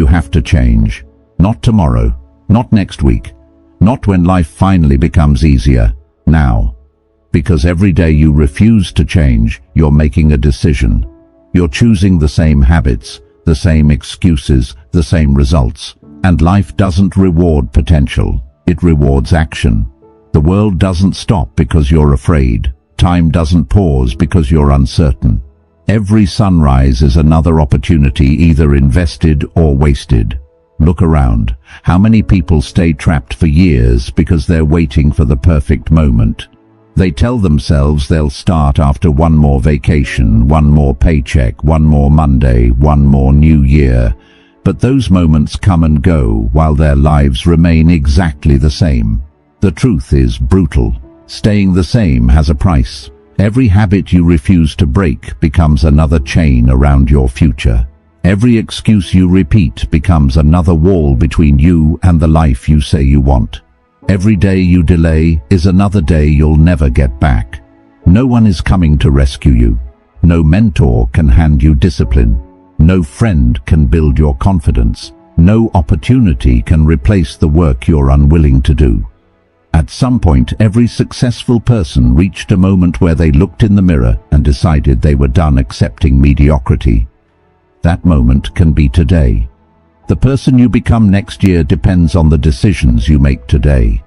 you have to change. Not tomorrow, not next week, not when life finally becomes easier. Now. Because every day you refuse to change, you're making a decision. You're choosing the same habits, the same excuses, the same results. And life doesn't reward potential, it rewards action. The world doesn't stop because you're afraid. Time doesn't pause because you're uncertain. Every sunrise is another opportunity, either invested or wasted. Look around. How many people stay trapped for years because they're waiting for the perfect moment? They tell themselves they'll start after one more vacation, one more paycheck, one more Monday, one more new year. But those moments come and go while their lives remain exactly the same. The truth is brutal. Staying the same has a price. Every habit you refuse to break becomes another chain around your future. Every excuse you repeat becomes another wall between you and the life you say you want. Every day you delay is another day you'll never get back. No one is coming to rescue you. No mentor can hand you discipline. No friend can build your confidence. No opportunity can replace the work you're unwilling to do. At some point, every successful person reached a moment where they looked in the mirror and decided they were done accepting mediocrity. That moment can be today. The person you become next year depends on the decisions you make today.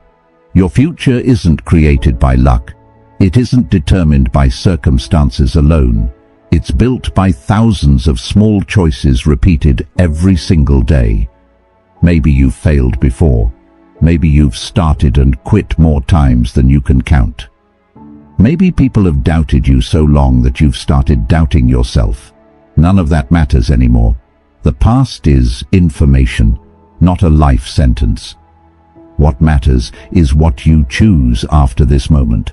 Your future isn't created by luck. It isn't determined by circumstances alone. It's built by thousands of small choices repeated every single day. Maybe you've failed before. Maybe you've started and quit more times than you can count. Maybe people have doubted you so long that you've started doubting yourself. None of that matters anymore. The past is information, not a life sentence. What matters is what you choose after this moment.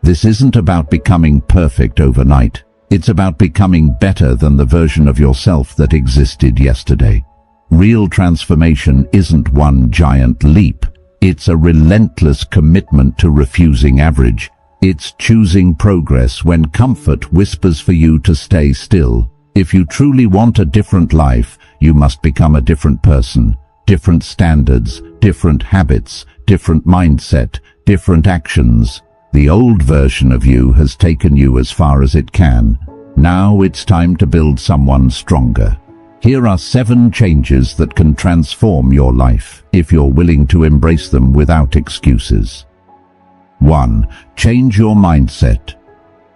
This isn't about becoming perfect overnight. It's about becoming better than the version of yourself that existed yesterday. Real transformation isn't one giant leap. It's a relentless commitment to refusing average. It's choosing progress when comfort whispers for you to stay still. If you truly want a different life, you must become a different person. Different standards, different habits, different mindset, different actions. The old version of you has taken you as far as it can. Now it's time to build someone stronger. Here are 7 changes that can transform your life, if you're willing to embrace them without excuses. 1. Change your mindset.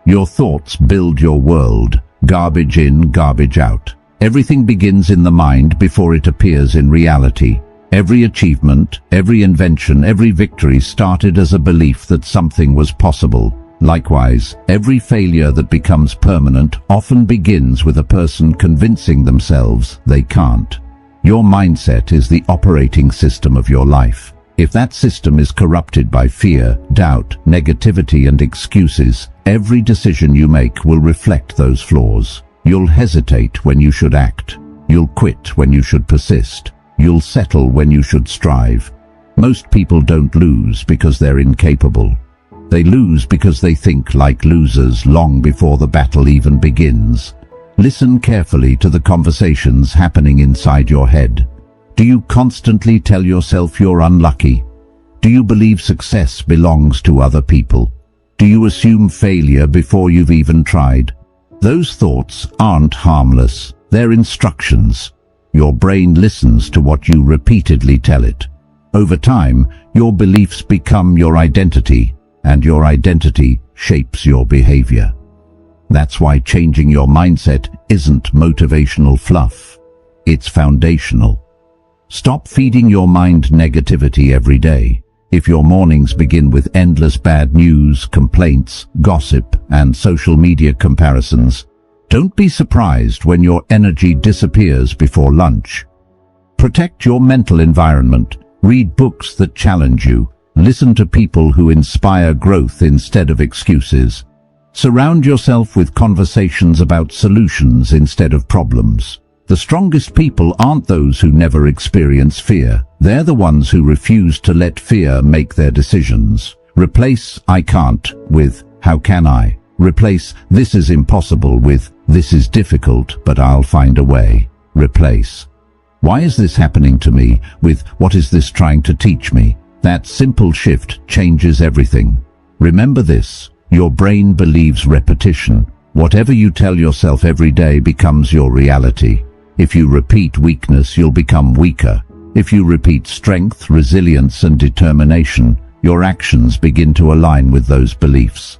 Your thoughts build your world. Garbage in, garbage out. Everything begins in the mind before it appears in reality. Every achievement, every invention, every victory started as a belief that something was possible. Likewise, every failure that becomes permanent often begins with a person convincing themselves they can't. Your mindset is the operating system of your life. If that system is corrupted by fear, doubt, negativity and excuses, every decision you make will reflect those flaws. You'll hesitate when you should act. You'll quit when you should persist. You'll settle when you should strive. Most people don't lose because they're incapable. They lose because they think like losers long before the battle even begins. Listen carefully to the conversations happening inside your head. Do you constantly tell yourself you're unlucky? Do you believe success belongs to other people? Do you assume failure before you've even tried? Those thoughts aren't harmless. They're instructions. Your brain listens to what you repeatedly tell it. Over time, your beliefs become your identity, and your identity shapes your behavior. That's why changing your mindset isn't motivational fluff. It's foundational. Stop feeding your mind negativity every day. If your mornings begin with endless bad news, complaints, gossip, and social media comparisons, don't be surprised when your energy disappears before lunch. Protect your mental environment. Read books that challenge you. Listen to people who inspire growth instead of excuses. Surround yourself with conversations about solutions instead of problems. The strongest people aren't those who never experience fear. They're the ones who refuse to let fear make their decisions. Replace "I can't" with "How can I?" Replace "This is impossible" with "This is difficult, but I'll find a way." Replace Why is this happening to me? With what is this trying to teach me? That simple shift changes everything. Remember this, your brain believes repetition. Whatever you tell yourself every day becomes your reality. If you repeat weakness, you'll become weaker. If you repeat strength, resilience, and determination, your actions begin to align with those beliefs.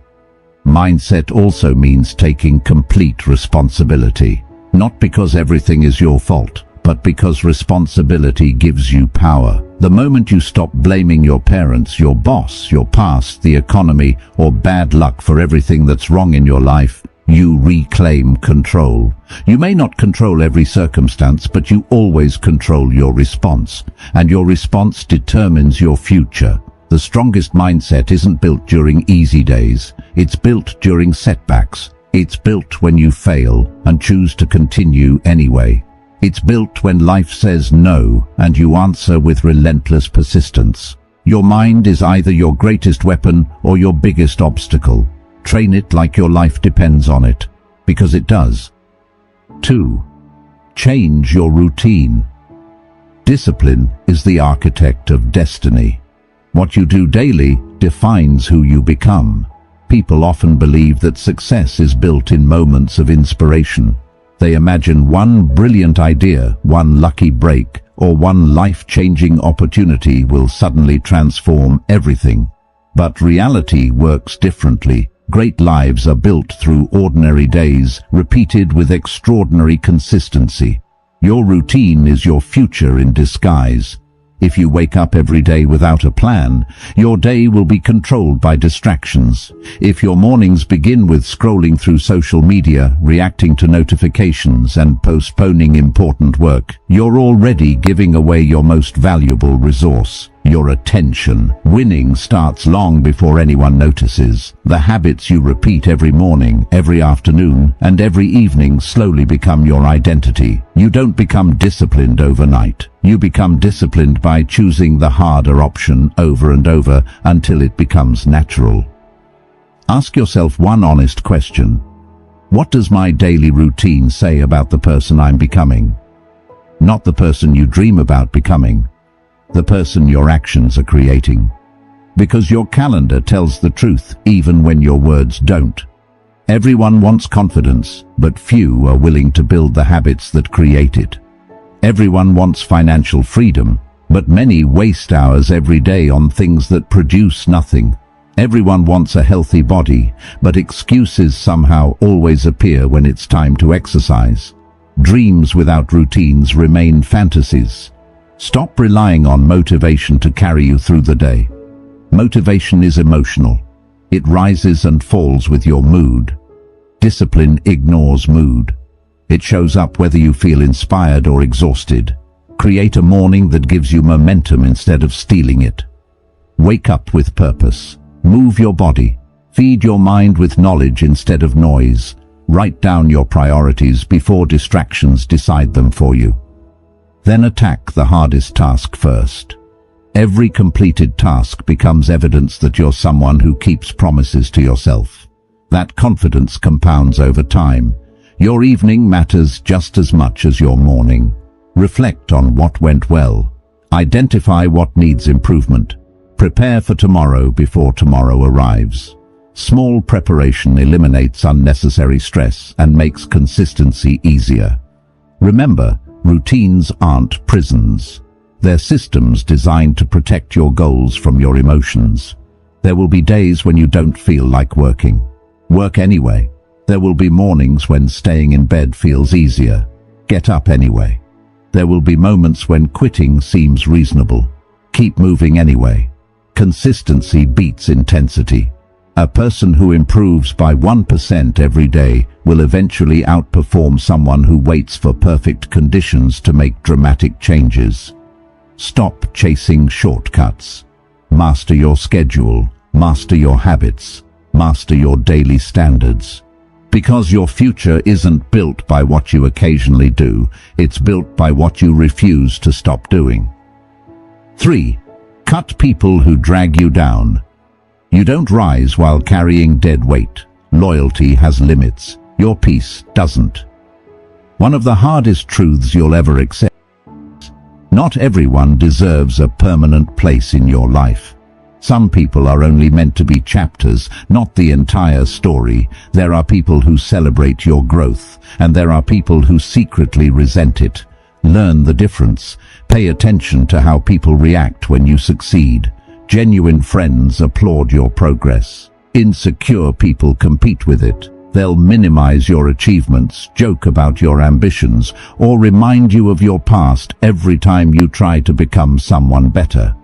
Mindset also means taking complete responsibility. Not because everything is your fault, but because responsibility gives you power. The moment you stop blaming your parents, your boss, your past, the economy, or bad luck for everything that's wrong in your life, you reclaim control. You may not control every circumstance, but you always control your response, and your response determines your future. The strongest mindset isn't built during easy days. It's built during setbacks. It's built when you fail and choose to continue anyway. It's built when life says no and you answer with relentless persistence. Your mind is either your greatest weapon or your biggest obstacle. Train it like your life depends on it, because it does. 2. Change your routine. Discipline is the architect of destiny. What you do daily defines who you become. People often believe that success is built in moments of inspiration. They imagine one brilliant idea, one lucky break, or one life-changing opportunity will suddenly transform everything. But reality works differently. Great lives are built through ordinary days, repeated with extraordinary consistency. Your routine is your future in disguise. If you wake up every day without a plan, your day will be controlled by distractions. If your mornings begin with scrolling through social media, reacting to notifications, and postponing important work, you're already giving away your most valuable resource, your attention. Winning starts long before anyone notices. The habits you repeat every morning, every afternoon, and every evening slowly become your identity. You don't become disciplined overnight. You become disciplined by choosing the harder option over and over until it becomes natural. Ask yourself one honest question. What does my daily routine say about the person I'm becoming? Not the person you dream about becoming. The person your actions are creating. Because your calendar tells the truth even when your words don't. Everyone wants confidence, but few are willing to build the habits that create it. Everyone wants financial freedom, but many waste hours every day on things that produce nothing. Everyone wants a healthy body, but excuses somehow always appear when it's time to exercise. Dreams without routines remain fantasies. Stop relying on motivation to carry you through the day. Motivation is emotional. It rises and falls with your mood. Discipline ignores mood. It shows up whether you feel inspired or exhausted. Create a morning that gives you momentum instead of stealing it. Wake up with purpose. Move your body. Feed your mind with knowledge instead of noise. Write down your priorities before distractions decide them for you. Then attack the hardest task first. Every completed task becomes evidence that you're someone who keeps promises to yourself. That confidence compounds over time. Your evening matters just as much as your morning. Reflect on what went well. Identify what needs improvement. Prepare for tomorrow before tomorrow arrives. Small preparation eliminates unnecessary stress and makes consistency easier. Remember, routines aren't prisons. They're systems designed to protect your goals from your emotions. There will be days when you don't feel like working. Work anyway. There will be mornings when staying in bed feels easier. Get up anyway. There will be moments when quitting seems reasonable. Keep moving anyway. Consistency beats intensity. A person who improves by 1% every day will eventually outperform someone who waits for perfect conditions to make dramatic changes. Stop chasing shortcuts. Master your schedule. Master your habits. Master your daily standards. Because your future isn't built by what you occasionally do, it's built by what you refuse to stop doing. 3. Cut people who drag you down. You don't rise while carrying dead weight. Loyalty has limits. Your peace doesn't. One of the hardest truths you'll ever accept Not everyone deserves a permanent place in your life. Some people are only meant to be chapters, not the entire story. There are people who celebrate your growth, and there are people who secretly resent it. Learn the difference. Pay attention to how people react when you succeed. Genuine friends applaud your progress. Insecure people compete with it. They'll minimize your achievements, joke about your ambitions, or remind you of your past every time you try to become someone better.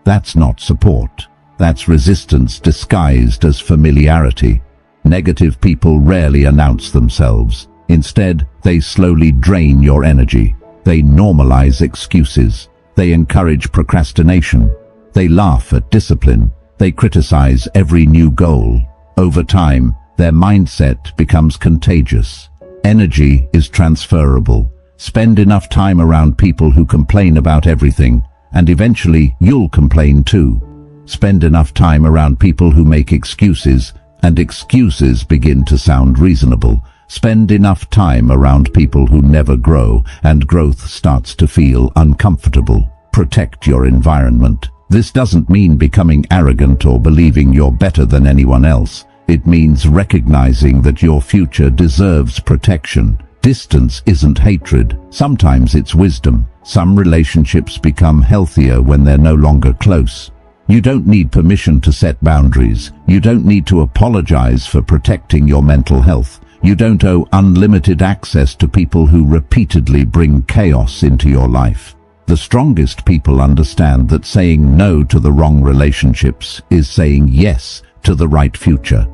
That's not support. That's resistance disguised as familiarity. Negative people rarely announce themselves. Instead, they slowly drain your energy. They normalize excuses. They encourage procrastination. They laugh at discipline. They criticize every new goal. Over time, their mindset becomes contagious. Energy is transferable. Spend enough time around people who complain about everything, and eventually you'll complain too. Spend enough time around people who make excuses, and excuses begin to sound reasonable. Spend enough time around people who never grow, and growth starts to feel uncomfortable. Protect your environment. This doesn't mean becoming arrogant or believing you're better than anyone else. It means recognizing that your future deserves protection. Distance isn't hatred. Sometimes it's wisdom. Some relationships become healthier when they're no longer close. You don't need permission to set boundaries. You don't need to apologize for protecting your mental health. You don't owe unlimited access to people who repeatedly bring chaos into your life. The strongest people understand that saying no to the wrong relationships is saying yes to the right future.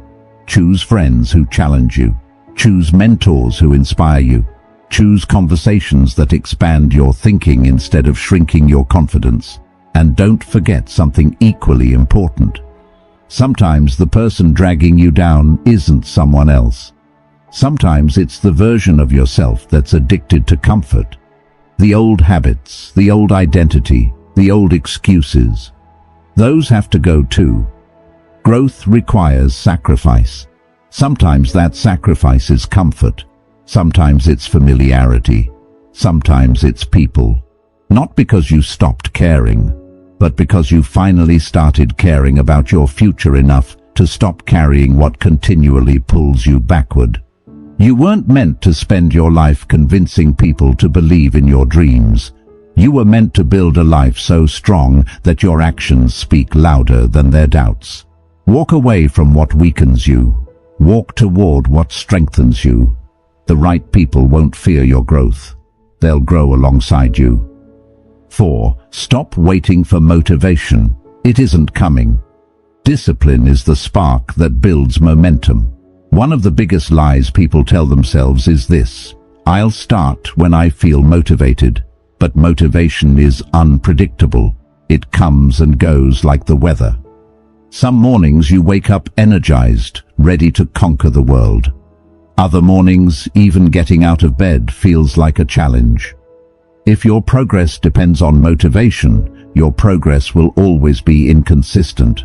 Choose friends who challenge you. Choose mentors who inspire you. Choose conversations that expand your thinking instead of shrinking your confidence. And don't forget something equally important. Sometimes the person dragging you down isn't someone else. Sometimes it's the version of yourself that's addicted to comfort. The old habits, the old identity, the old excuses. Those have to go too. Growth requires sacrifice. Sometimes that sacrifice is comfort. Sometimes it's familiarity. Sometimes it's people. Not because you stopped caring, but because you finally started caring about your future enough to stop carrying what continually pulls you backward. You weren't meant to spend your life convincing people to believe in your dreams. You were meant to build a life so strong that your actions speak louder than their doubts. Walk away from what weakens you. Walk toward what strengthens you. The right people won't fear your growth. They'll grow alongside you. 4. Stop waiting for motivation. It isn't coming. Discipline is the spark that builds momentum. One of the biggest lies people tell themselves is this: I'll start when I feel motivated. But motivation is unpredictable. It comes and goes like the weather. Some mornings you wake up energized, ready to conquer the world. Other mornings, even getting out of bed feels like a challenge. If your progress depends on motivation, your progress will always be inconsistent.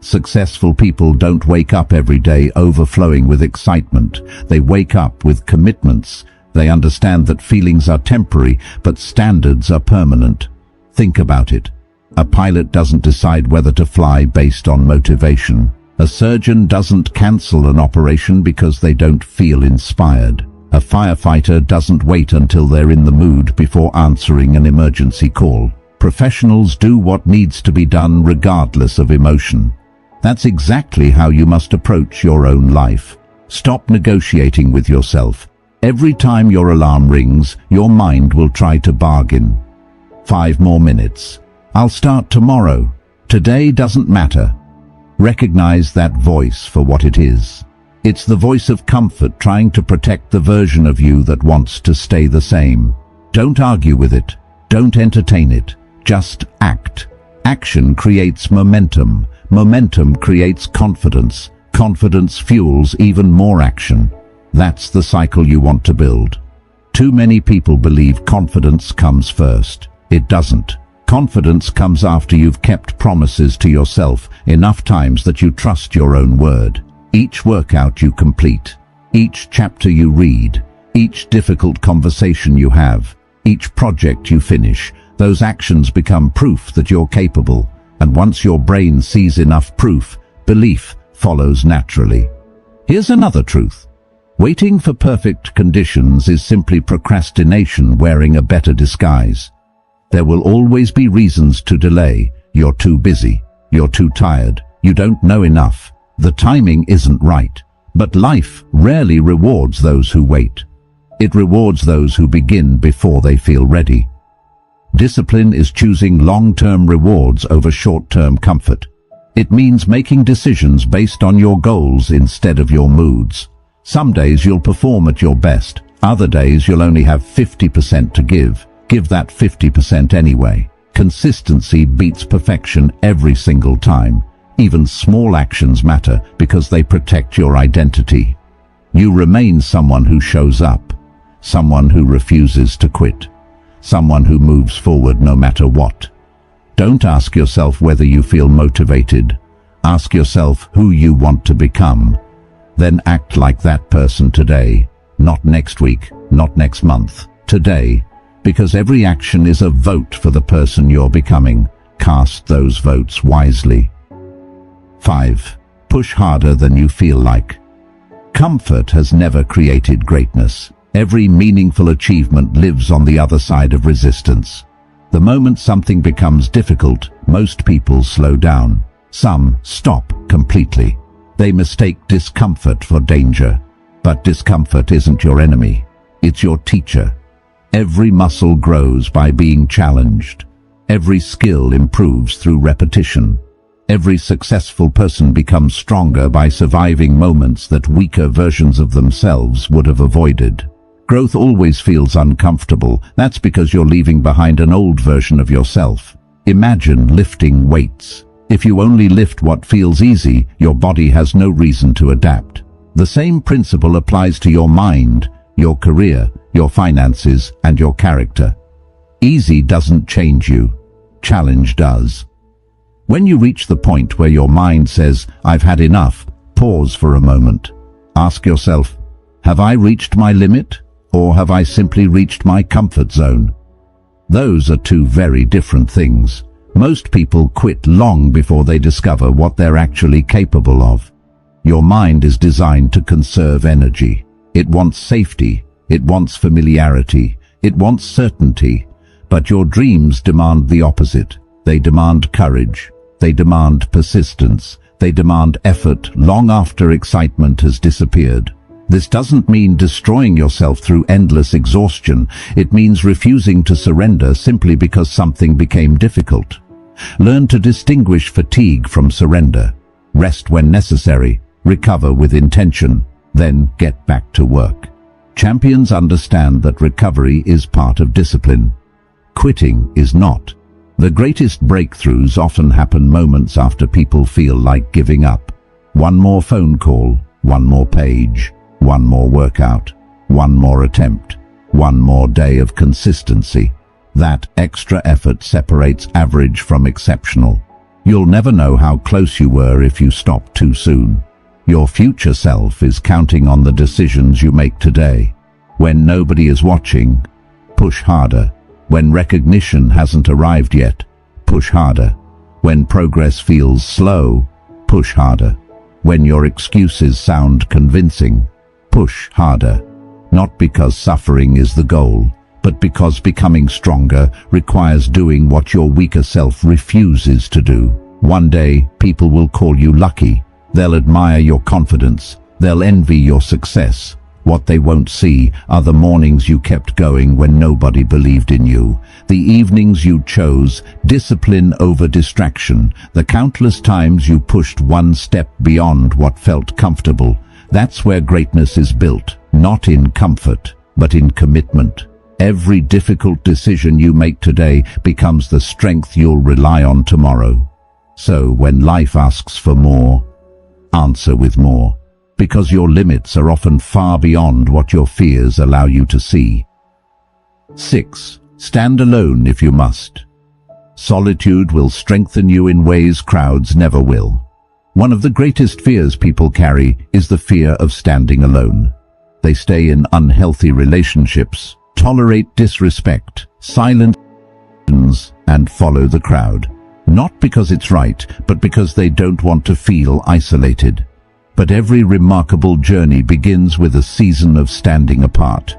Successful people don't wake up every day overflowing with excitement. They wake up with commitments. They understand that feelings are temporary, but standards are permanent. Think about it. A pilot doesn't decide whether to fly based on motivation. A surgeon doesn't cancel an operation because they don't feel inspired. A firefighter doesn't wait until they're in the mood before answering an emergency call. Professionals do what needs to be done regardless of emotion. That's exactly how you must approach your own life. Stop negotiating with yourself. Every time your alarm rings, your mind will try to bargain. 5 more minutes. I'll start tomorrow. Today doesn't matter. Recognize that voice for what it is. It's the voice of comfort trying to protect the version of you that wants to stay the same. Don't argue with it. Don't entertain it. Just act. Action creates momentum. Momentum creates confidence. Confidence fuels even more action. That's the cycle you want to build. Too many people believe confidence comes first. It doesn't. Confidence comes after you've kept promises to yourself enough times that you trust your own word. Each workout you complete, each chapter you read, each difficult conversation you have, each project you finish, Those actions become proof that you're capable, and once your brain sees enough proof, belief follows naturally. Here's another truth. Waiting for perfect conditions is simply procrastination wearing a better disguise. There will always be reasons to delay. You're too busy. You're too tired. You don't know enough. The timing isn't right. But life rarely rewards those who wait. It rewards those who begin before they feel ready. Discipline is choosing long-term rewards over short-term comfort. It means making decisions based on your goals instead of your moods. Some days you'll perform at your best. Other days you'll only have 50% to give. Give that 50% anyway. Consistency beats perfection every single time. Even small actions matter because they protect your identity. You remain someone who shows up, someone who refuses to quit, someone who moves forward no matter what. Don't ask yourself whether you feel motivated. Ask yourself who you want to become. Then act like that person today, not next week, not next month, today, because every action is a vote for the person you're becoming. Cast those votes wisely. 5. Push harder than you feel like. Comfort has never created greatness. Every meaningful achievement lives on the other side of resistance. The moment something becomes difficult, most people slow down. Some stop completely. They mistake discomfort for danger. But discomfort isn't your enemy. It's your teacher. Every muscle grows by being challenged. Every skill improves through repetition. Every successful person becomes stronger by surviving moments that weaker versions of themselves would have avoided. Growth always feels uncomfortable. That's because you're leaving behind an old version of yourself. Imagine lifting weights. If you only lift what feels easy, your body has no reason to adapt. The same principle applies to your mind, your career, your finances, and your character. Easy doesn't change you. Challenge does. When you reach the point where your mind says, "I've had enough," pause for a moment. Ask yourself, have I reached my limit, or have I simply reached my comfort zone? Those are two very different things. Most people quit long before they discover what they're actually capable of. Your mind is designed to conserve energy. It wants safety. It wants familiarity. It wants certainty. But your dreams demand the opposite. They demand courage. They demand persistence. They demand effort long after excitement has disappeared. This doesn't mean destroying yourself through endless exhaustion. It means refusing to surrender simply because something became difficult. Learn to distinguish fatigue from surrender. Rest when necessary. Recover with intention. Then get back to work. Champions understand that recovery is part of discipline. Quitting is not. The greatest breakthroughs often happen moments after people feel like giving up. One more phone call, one more page, one more workout, one more attempt, one more day of consistency. That extra effort separates average from exceptional. You'll never know how close you were if you stopped too soon. Your future self is counting on the decisions you make today. When nobody is watching, push harder. When recognition hasn't arrived yet, push harder. When progress feels slow, push harder. When your excuses sound convincing, push harder. Not because suffering is the goal, but because becoming stronger requires doing what your weaker self refuses to do. One day, people will call you lucky. They'll admire your confidence. They'll envy your success. What they won't see are the mornings you kept going when nobody believed in you, the evenings you chose discipline over distraction, the countless times you pushed one step beyond what felt comfortable. That's where greatness is built, not in comfort, but in commitment. Every difficult decision you make today becomes the strength you'll rely on tomorrow. So when life asks for more, answer with more. Because your limits are often far beyond what your fears allow you to see. 6. Stand alone if you must. Solitude will strengthen you in ways crowds never will. One of the greatest fears people carry is the fear of standing alone. They stay in unhealthy relationships, tolerate disrespect, silence and follow the crowd. Not because it's right, but because they don't want to feel isolated. But every remarkable journey begins with a season of standing apart.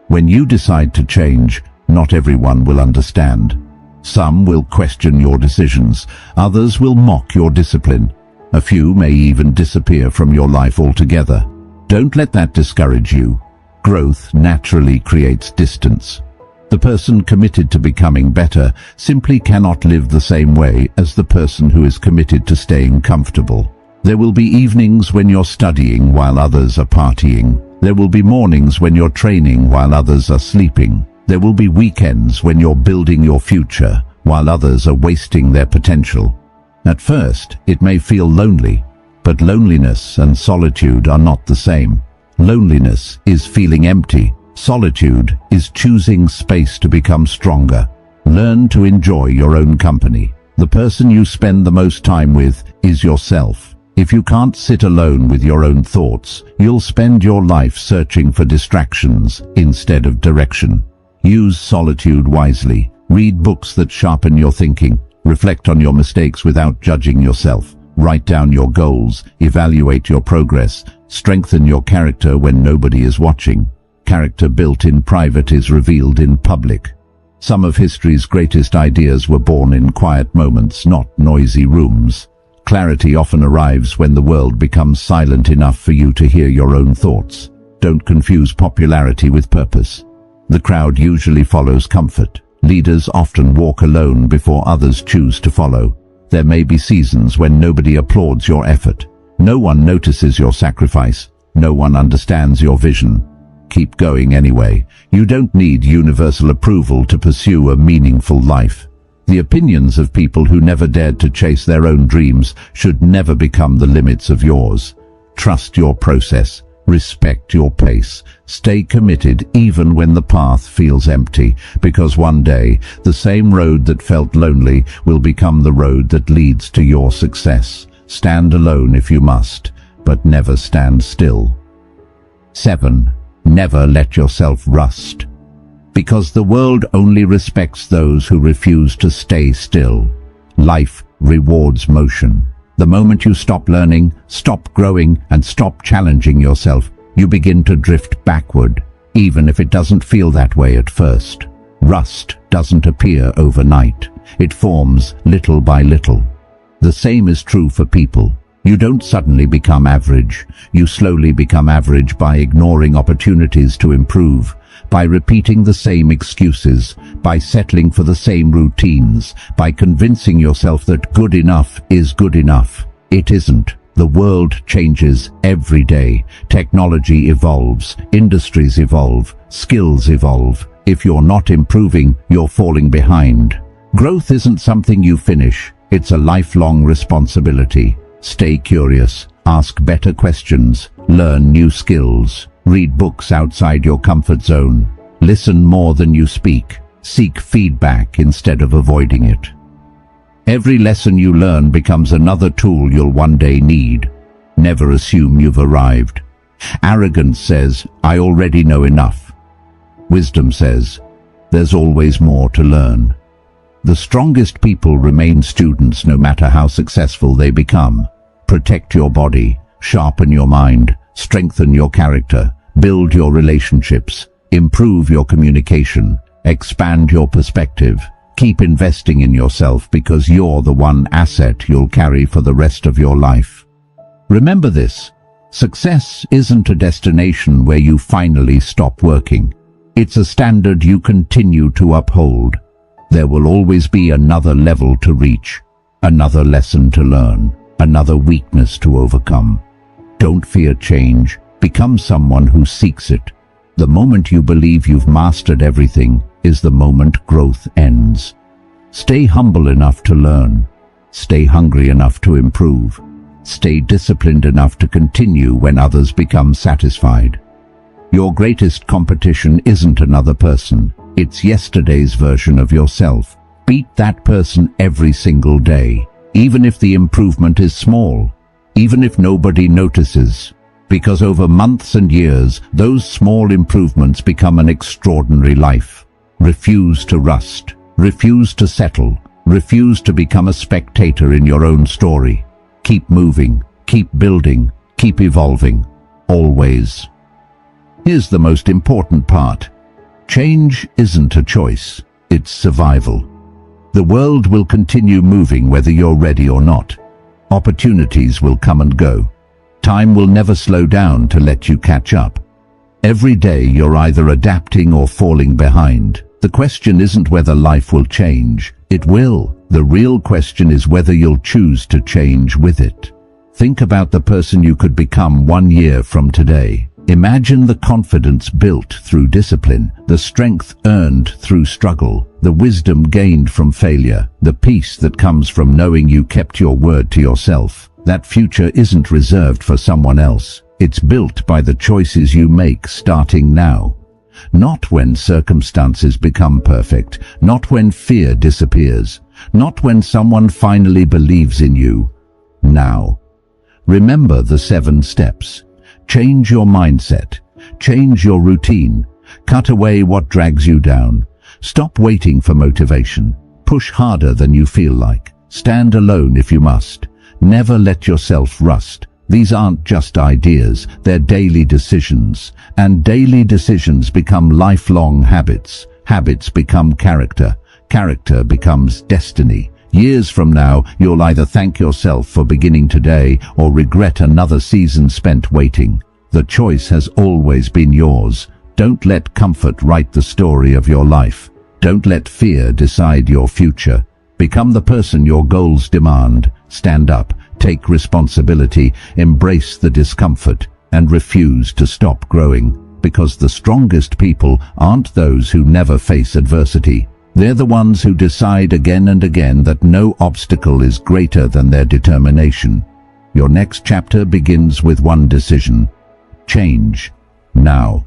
When you decide to change, not everyone will understand. Some will question your decisions, others will mock your discipline. A few may even disappear from your life altogether. Don't let that discourage you. Growth naturally creates distance. The person committed to becoming better simply cannot live the same way as the person who is committed to staying comfortable. There will be evenings when you're studying while others are partying. There will be mornings when you're training while others are sleeping. There will be weekends when you're building your future while others are wasting their potential. At first, it may feel lonely, but loneliness and solitude are not the same. Loneliness is feeling empty. Solitude is choosing space to become stronger. Learn to enjoy your own company. The person you spend the most time with is yourself. If you can't sit alone with your own thoughts, you'll spend your life searching for distractions instead of direction. Use solitude wisely. Read books that sharpen your thinking. Reflect on your mistakes without judging yourself. Write down your goals. Evaluate your progress. Strengthen your character when nobody is watching. Character built in private is revealed in public. Some of history's greatest ideas were born in quiet moments, not noisy rooms. Clarity often arrives when the world becomes silent enough for you to hear your own thoughts. Don't confuse popularity with purpose. The crowd usually follows comfort. Leaders often walk alone before others choose to follow. There may be seasons when nobody applauds your effort. No one notices your sacrifice. No one understands your vision. Keep going anyway. You don't need universal approval to pursue a meaningful life. The opinions of people who never dared to chase their own dreams should never become the limits of yours. Trust your process. Respect your pace. Stay committed even when the path feels empty, because one day the same road that felt lonely will become the road that leads to your success. Stand alone if you must, but never stand still. 7. Never let yourself rust. Because the world only respects those who refuse to stay still. Life rewards motion. The moment you stop learning, stop growing, and stop challenging yourself, you begin to drift backward, even if it doesn't feel that way at first. Rust doesn't appear overnight. It forms little by little. The same is true for people. You don't suddenly become average. You slowly become average by ignoring opportunities to improve, by repeating the same excuses, by settling for the same routines, by convincing yourself that good enough is good enough. It isn't. The world changes every day. Technology evolves, industries evolve, skills evolve. If you're not improving, you're falling behind. Growth isn't something you finish. It's a lifelong responsibility. Stay curious, ask better questions, learn new skills, read books outside your comfort zone, listen more than you speak, seek feedback instead of avoiding it. Every lesson you learn becomes another tool you'll one day need. Never assume you've arrived. Arrogance says, "I already know enough." Wisdom says, "There's always more to learn." The strongest people remain students no matter how successful they become. Protect your body, sharpen your mind, strengthen your character, build your relationships, improve your communication, expand your perspective. Keep investing in yourself because you're the one asset you'll carry for the rest of your life. Remember this: success isn't a destination where you finally stop working. It's a standard you continue to uphold. There will always be another level to reach, another lesson to learn, another weakness to overcome. Don't fear change. Become someone who seeks it. The moment you believe you've mastered everything is the moment growth ends. Stay humble enough to learn. Stay hungry enough to improve. Stay disciplined enough to continue when others become satisfied. Your greatest competition isn't another person. It's yesterday's version of yourself. Beat that person every single day, even if the improvement is small, even if nobody notices. Because over months and years, those small improvements become an extraordinary life. Refuse to rust. Refuse to settle. Refuse to become a spectator in your own story. Keep moving, keep building, keep evolving. Always. Here's the most important part. Change isn't a choice, it's survival. The world will continue moving whether you're ready or not. Opportunities will come and go. Time will never slow down to let you catch up. Every day you're either adapting or falling behind. The question isn't whether life will change. It will. The real question is whether you'll choose to change with it. Think about the person you could become 1 year from today. Imagine the confidence built through discipline, the strength earned through struggle, the wisdom gained from failure, the peace that comes from knowing you kept your word to yourself. That future isn't reserved for someone else. It's built by the choices you make starting now. Not when circumstances become perfect, not when fear disappears, not when someone finally believes in you. Now. Remember the 7 steps. Change your mindset. Change your routine. Cut away what drags you down. Stop waiting for motivation. Push harder than you feel like. Stand alone if you must. Never let yourself rust. These aren't just ideas, they're daily decisions. And daily decisions become lifelong habits. Habits become character. Character becomes destiny. Years from now, you'll either thank yourself for beginning today or regret another season spent waiting. The choice has always been yours. Don't let comfort write the story of your life. Don't let fear decide your future. Become the person your goals demand. Stand up, take responsibility, embrace the discomfort, and refuse to stop growing. Because the strongest people aren't those who never face adversity. They're the ones who decide again and again that no obstacle is greater than their determination. Your next chapter begins with one decision. Change. Now.